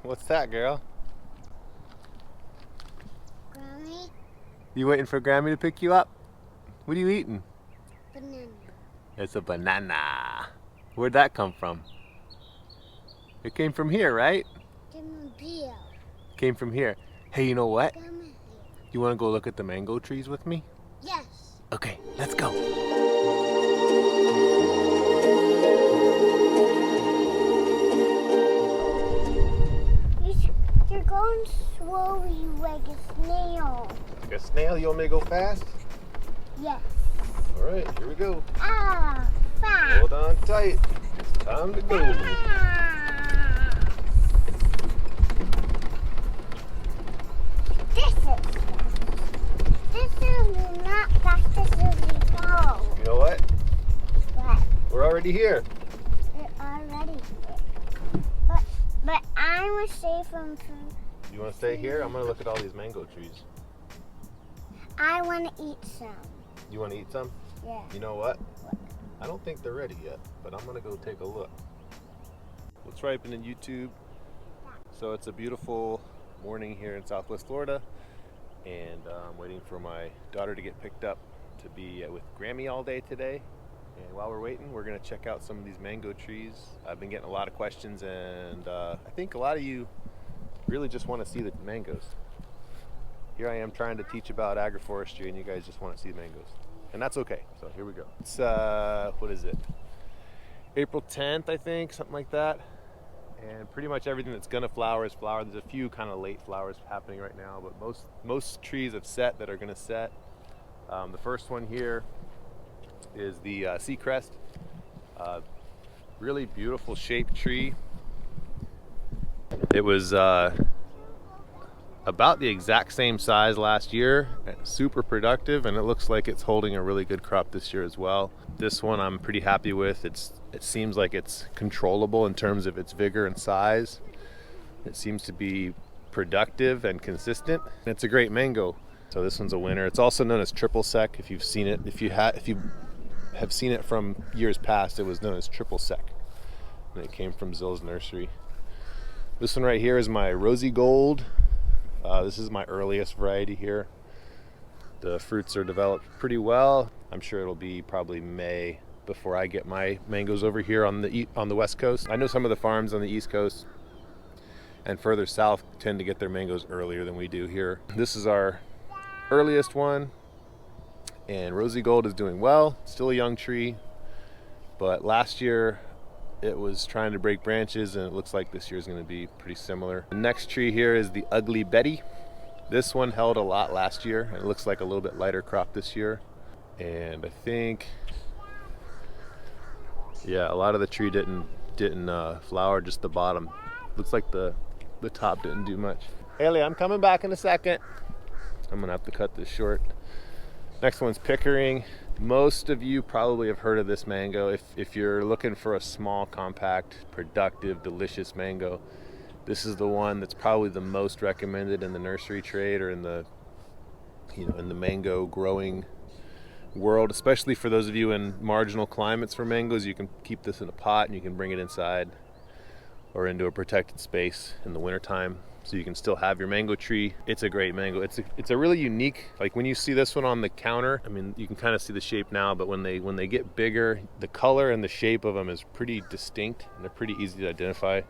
What's that, girl? Grammy, You waiting for Grammy to pick you up? What are you eating? banana. It's a banana. Where'd that come from? It came from here, right? Gamma Came from here. Hey, you know what? here. You want to go look at the mango trees with me? Yes. Okay, let's go. You're going slowly like a snail. Like a snail, you want me to go fast? Yes. All right, here we go. Ah, fast. Hold on tight. It's time to go. This is not fast as we go. You know what? What? We're already here. We're already here. But I was safe from food. You want to stay here? I'm going to look at all these mango trees. I want to eat some. You want to eat some? Yeah. You know what? I don't think they're ready yet, but I'm going to go take a look. What's ripening YouTube? So it's a beautiful morning here in Southwest Florida, and I'm waiting for my daughter to get picked up to be with Grammy all day today. And while we're waiting, we're going to check out some of these mango trees. I've been getting a lot of questions, and I think a lot of you really just want to see the mangoes. Here I am trying to teach about agroforestry, and you guys just want to see the mangoes. And that's okay, so here we go. It's, what is it? April 10th, I think, something like that. And pretty much everything that's gonna flower is flowered. There's a few kind of late flowers happening right now, but most trees have set that are gonna set. The first one here is the sea crest. Really beautiful shaped tree. It was about the exact same size last year, super productive, and it looks like it's holding a really good crop this year as well. This one I'm pretty happy with. It seems like it's controllable in terms of its vigor and size. It seems to be productive and consistent. It's a great mango. So this one's a winner. It's also known as triple sec. If you've seen it, if you have seen it from years past, it was known as triple sec. And it came from Zill's nursery. This one right here is my rosy gold. This is my earliest variety here. The fruits are developed pretty well. I'm sure it'll be probably May before I get my mangoes over here on the West Coast. I know some of the farms on the East Coast and further south tend to get their mangoes earlier than we do here. This is our earliest one, and Rosy Gold is doing well. Still a young tree, but last year it was trying to break branches, and it looks like this year is going to be pretty similar. The next tree here is the Ugly Betty. This one held a lot last year, and it looks like a little bit lighter crop this year. And I think, yeah, a lot of the tree didn't flower, just the bottom. Looks like the top didn't do much. Haley, I'm coming back in a second. I'm gonna have to cut this short. Next one's Pickering. Most of you probably have heard of this mango. If you're looking for a small, compact, productive, delicious mango, this is the one that's probably the most recommended in the nursery trade or in the mango growing world, especially for those of you in marginal climates for mangoes. You can keep this in a pot and you can bring it inside or into a protected space in the wintertime, so you can still have your mango tree. It's a great mango. It's a really unique, like when you see this one on the counter, I mean, you can kind of see the shape now, but when they get bigger, the color and the shape of them is pretty distinct, and they're pretty easy to identify.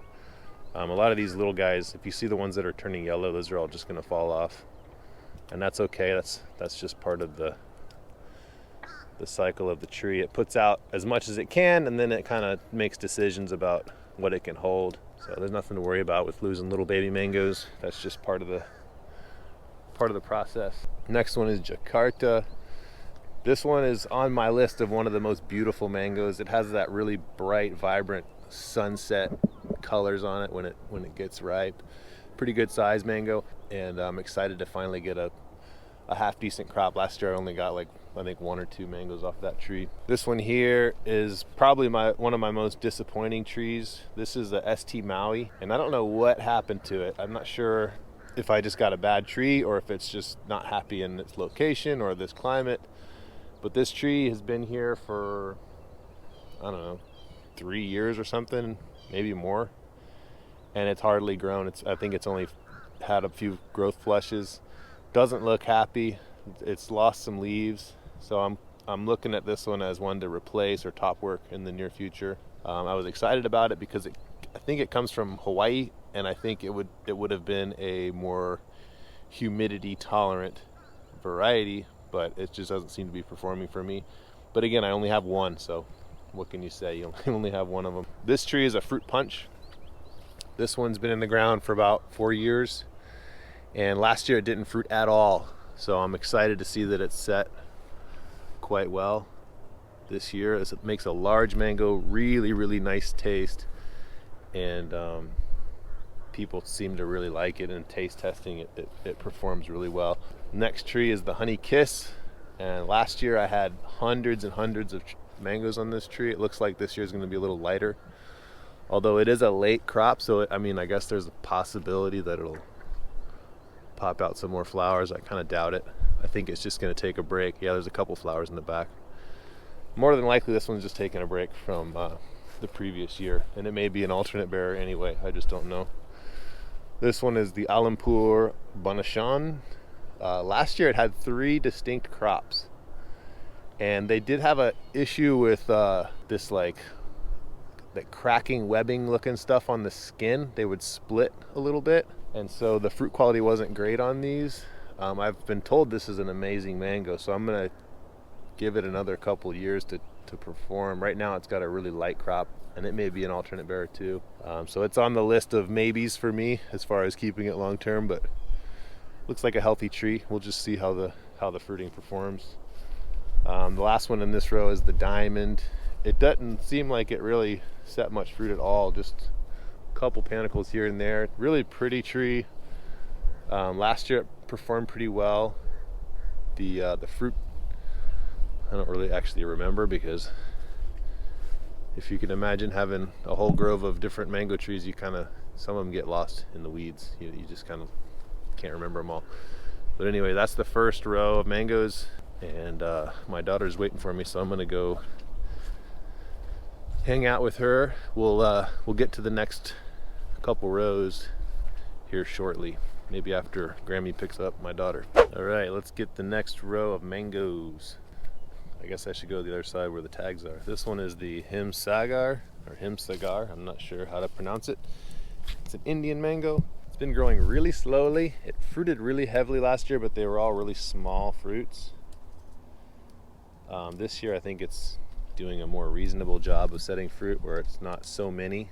A lot of these little guys, if you see the ones that are turning yellow, those are all just gonna fall off, and that's okay. That's just part of the cycle of the tree. It puts out as much as it can, and then it kind of makes decisions about what it can hold. So there's nothing to worry about with losing little baby mangoes. That's just part of the process. Next one is Jakarta. This one is on my list of one of the most beautiful mangoes. It has that really bright, vibrant sunset colors on it when it gets ripe. Pretty good size mango, and I'm excited to finally get a half decent crop. Last year I only got like, I think 1 or 2 mangoes off that tree. This one here is probably one of my most disappointing trees. This is a ST Maui, and I don't know what happened to it. I'm not sure if I just got a bad tree or if it's just not happy in its location or this climate. But this tree has been here for, I don't know, 3 years or something, maybe more. and it's hardly grown. I think it's only had a few growth flushes. Doesn't look happy. It's lost some leaves, so I'm looking at this one as one to replace or top work in the near future. I was excited about it because I think it comes from Hawaii, and I think it would have been a more humidity tolerant variety, but it just doesn't seem to be performing for me. But again, I only have one, so what can you say? You only have one of them. This tree is a fruit punch. This one's been in the ground for about 4 years, and last year it didn't fruit at all. So I'm excited to see that it's set quite well this year. It makes a large mango, really, really nice taste, and people seem to really like it. And taste testing, it performs really well. Next tree is the Honey Kiss, and last year I had hundreds and hundreds of mangoes on this tree. It looks like this year is going to be a little lighter, although it is a late crop, so I guess there's a possibility that it'll pop out some more flowers. I kind of doubt it. I think it's just going to take a break. Yeah, there's a couple flowers in the back. More than likely this one's just taking a break from the previous year, and it may be an alternate bearer anyway. I just don't know. This one is the Alampur Banashan. Last year it had 3 distinct crops, and they did have a issue with this like that cracking webbing looking stuff on the skin. They would split a little bit, and so the fruit quality wasn't great on these. I've been told this is an amazing mango, so I'm gonna give it another couple years to perform. Right now it's got a really light crop, and it may be an alternate bearer too. So it's on the list of maybes for me as far as keeping it long term, but looks like a healthy tree. We'll just see how the fruiting performs. The last one in this row is the Diamond. It doesn't seem like it really set much fruit at all, just a couple panicles here and there. Really pretty tree. Last year it performed pretty well. The fruit, I don't really actually remember, because if you can imagine having a whole grove of different mango trees, some of them get lost in the weeds. You just kind of can't remember them all. But anyway, that's the first row of mangoes, and my daughter's waiting for me, so I'm gonna go hang out with her. We'll get to the next couple rows here shortly, maybe after Grammy picks up my daughter. All right, let's get the next row of mangoes. I guess I should go to the other side where the tags are. This one is the Himsagar, or Himsagar, I'm not sure how to pronounce it. It's an Indian mango. It's been growing really slowly. It fruited really heavily last year, but they were all really small fruits. This year I think it's doing a more reasonable job of setting fruit where it's not so many.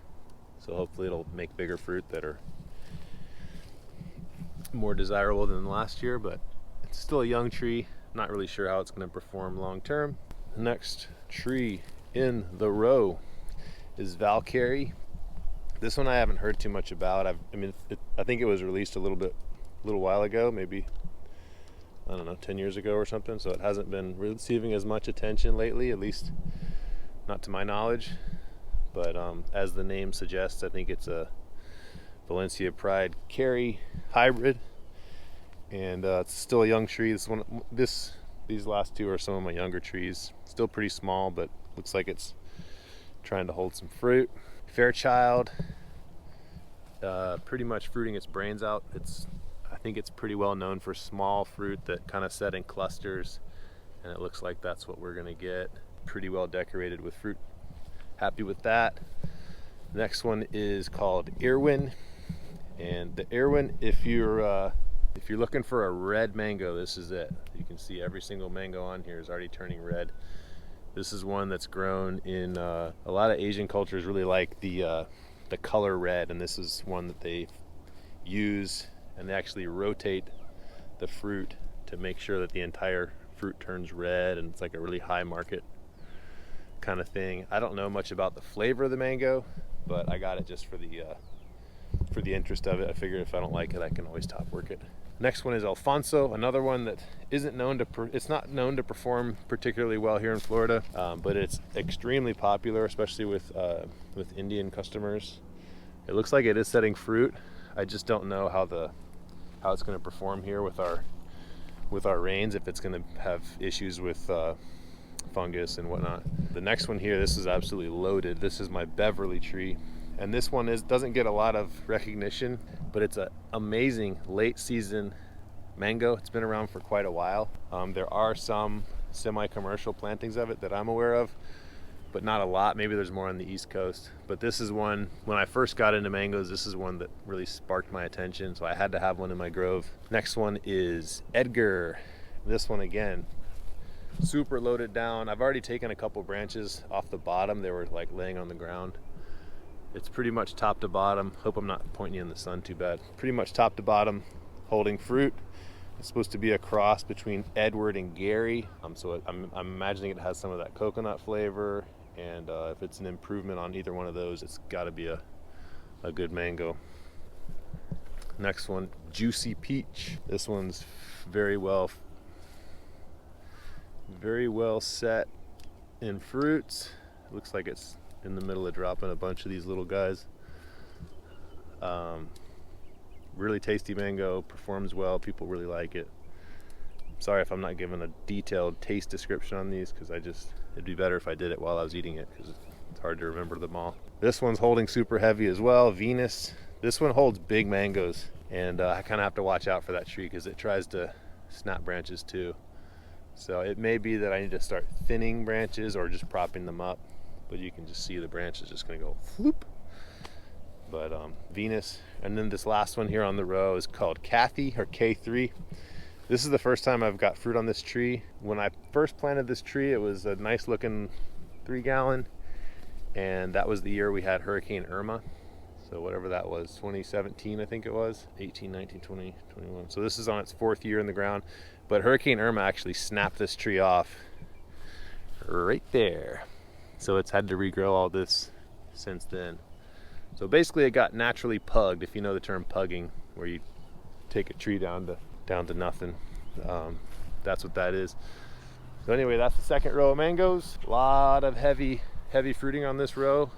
So hopefully it'll make bigger fruit that are more desirable than last year, but it's still a young tree. Not really sure how it's going to perform long term. The next tree in the row is Valkyrie. This one I haven't heard too much about. I think it was released a little while ago, maybe, I don't know, 10 years ago or something. So it hasn't been receiving as much attention lately, at least not to my knowledge. But as the name suggests, I think it's a Valencia Pride Carry hybrid, and it's still a young tree. These last two are some of my younger trees. Still pretty small, but looks like it's trying to hold some fruit. Fairchild, pretty much fruiting its brains out. I think it's pretty well known for small fruit that kind of set in clusters, and it looks like that's what we're gonna get. Pretty well decorated with fruit. Happy with that. Next one is called Irwin, and the Irwin, if you're looking for a red mango, this is it. You can see every single mango on here is already turning red. This is one that's grown in a lot of Asian cultures really like the color red, and this is one that they use, and they actually rotate the fruit to make sure that the entire fruit turns red, and it's like a really high market kind of thing. I don't know much about the flavor of the mango, but I got it just for the interest of it. I figured if I don't like it, I can always top work it. Next one is Alfonso, another one that isn't known to it's not known to perform particularly well here in Florida, but it's extremely popular, especially with Indian customers. It looks like it is setting fruit. I just don't know how it's going to perform here with our rains, if it's going to have issues with fungus and whatnot. The next one here, this is absolutely loaded. This is my Beverly tree, And this one doesn't get a lot of recognition, but it's an amazing late season mango. It's been around for quite a while. There are some semi-commercial plantings of it that I'm aware of, but not a lot. Maybe there's more on the East Coast. But this is one, when I first got into mangoes, this is one that really sparked my attention, so I had to have one in my grove. Next one is Edgar. This one again, super loaded down. I've already taken a couple branches off the bottom. They were like laying on the ground. It's pretty much top to bottom. Hope I'm not pointing you in the sun too bad. Pretty much top to bottom, holding fruit. It's supposed to be a cross between Edward and Gary. So I'm imagining it has some of that coconut flavor. And if it's an improvement on either one of those, it's got to be a good mango. Next one, Juicy Peach. This one's very well set in fruits. Looks like it's in the middle of dropping a bunch of these little guys. Really tasty mango, performs well, people really like it. Sorry if I'm not giving a detailed taste description on these, because it'd be better if I did it while I was eating it, because it's hard to remember them all. This one's holding super heavy as well, Venus. This one holds big mangoes, and I kind of have to watch out for that tree because it tries to snap branches too. So it may be that I need to start thinning branches or just propping them up, but you can just see the branch is just going to go floop. But Venus, and then this last one here on the row is called Kathy, or K3. This is the first time I've got fruit on this tree. When I first planted this tree, it was a nice looking 3-gallon, and that was the year we had Hurricane Irma. So whatever that was, 2017 I think it was, 18, 19, 20, 21. So this is on its 4th year in the ground, but Hurricane Irma actually snapped this tree off right there. So it's had to regrow all this since then. So basically it got naturally pugged, if you know the term pugging, where you take a tree down to nothing. That's what that is. So anyway, that's the second row of mangoes. A lot of heavy fruiting on this row,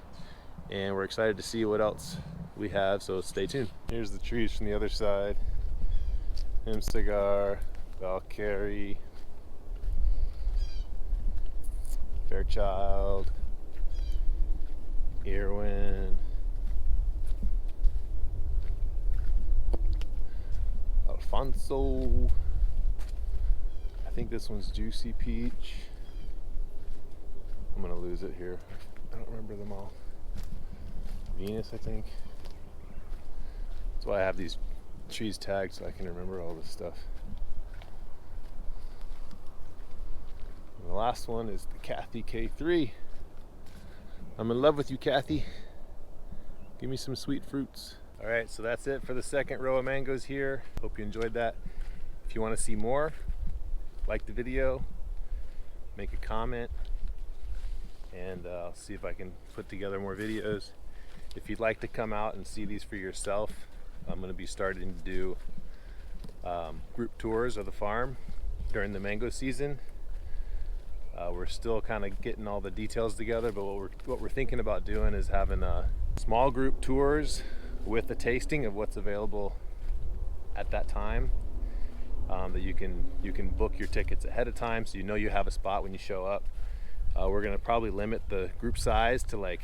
and we're excited to see what else we have, so stay tuned. Here's the trees from the other side. Cigar, Valkyrie, Fairchild, Irwin, Alfonso. I think this one's Juicy Peach. I'm gonna lose it here. I don't remember them all. Venus, I think. That's why I have these trees tagged, so I can remember all this stuff. And the last one is the Kathy K3. I'm in love with you, Kathy. Give me some sweet fruits. All right, so that's it for the second row of mangoes here. Hope you enjoyed that. If you want to see more, like the video, make a comment, and I'll see if I can put together more videos. If you'd like to come out and see these for yourself, I'm going to be starting to do group tours of the farm during the mango season. We're still kind of getting all the details together, but what we're thinking about doing is having small group tours with a tasting of what's available at that time. That you can book your tickets ahead of time, so you know you have a spot when you show up. We're going to probably limit the group size to like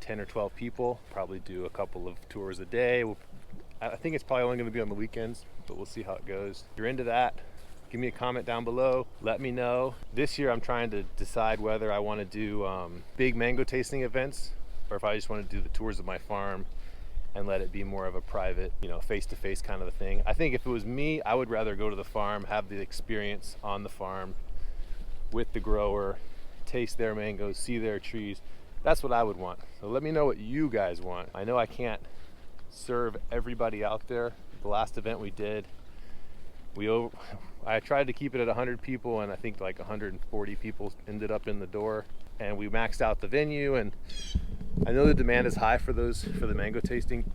10 or 12 people. Probably do a couple of tours a day. I think it's probably only going to be on the weekends, but we'll see how it goes. If you're into that, give me a comment down below. Let me know. This year I'm trying to decide whether I want to do big mango tasting events, or if I just want to do the tours of my farm and let it be more of a private, face-to-face kind of a thing. I think if it was me, I would rather go to the farm, have the experience on the farm with the grower, taste their mangoes, see their trees. That's what I would want. So let me know what you guys want. I know I can't serve everybody out there. The last event we did, I tried to keep it at 100 people, and I think like 140 people ended up in the door, and we maxed out the venue. And I know the demand is high for the mango tasting.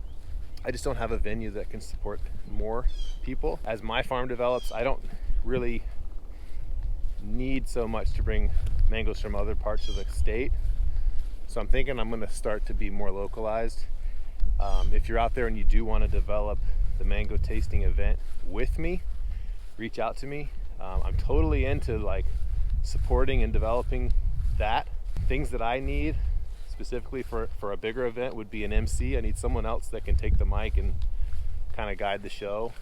I just don't have a venue that can support more people. As my farm develops, I don't really need so much to bring mangoes from other parts of the state. So I'm thinking I'm going to start to be more localized. If you're out there and you do want to develop the mango tasting event with me, reach out to me. I'm totally into like supporting and developing that. Things that I need, specifically for a bigger event would be an MC. I need someone else that can take the mic and kind of guide the show.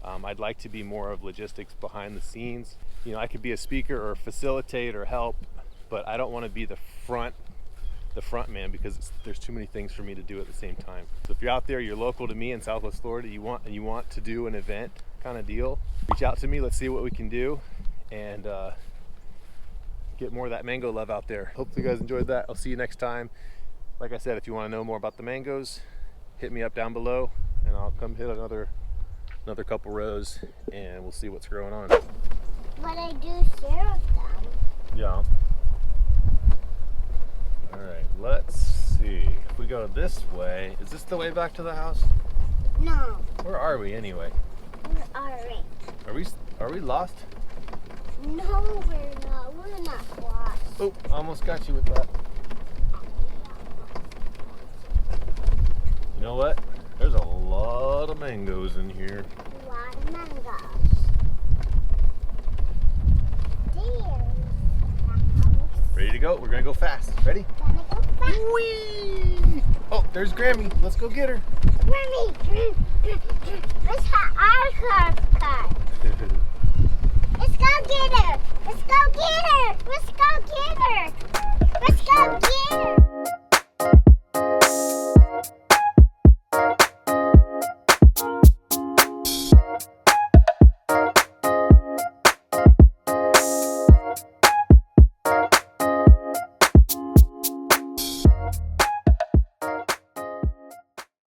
I'd like to be more of logistics behind the scenes. You know, I could be a speaker or facilitate or help, but I don't want to be the front man because there's too many things for me to do at the same time. So if you're out there, you're local to me in Southwest Florida, you want to do an event kind of deal, reach out to me. Let's see what we can do and get more of that mango love out there. Hopefully you guys enjoyed that. I'll see you next time. Like I said, if you want to know more about the mangoes, hit me up down below and I'll come hit another couple rows and we'll see what's growing on. But I do share with them. Yeah. All right, let's see. If we go this way, is this the way back to the house? No. Where are we anyway? We're alright. Are we lost? No, we're not. We're not lost. Oh, almost got you with that. You know what? There's a lot of mangoes in here. A lot of mangoes. There's the house. Ready to go? We're gonna go fast. Ready? Gonna go fast. Whee! Oh, there's Grammy. Let's go get her. Grammy, let's have our car. Let's go get her.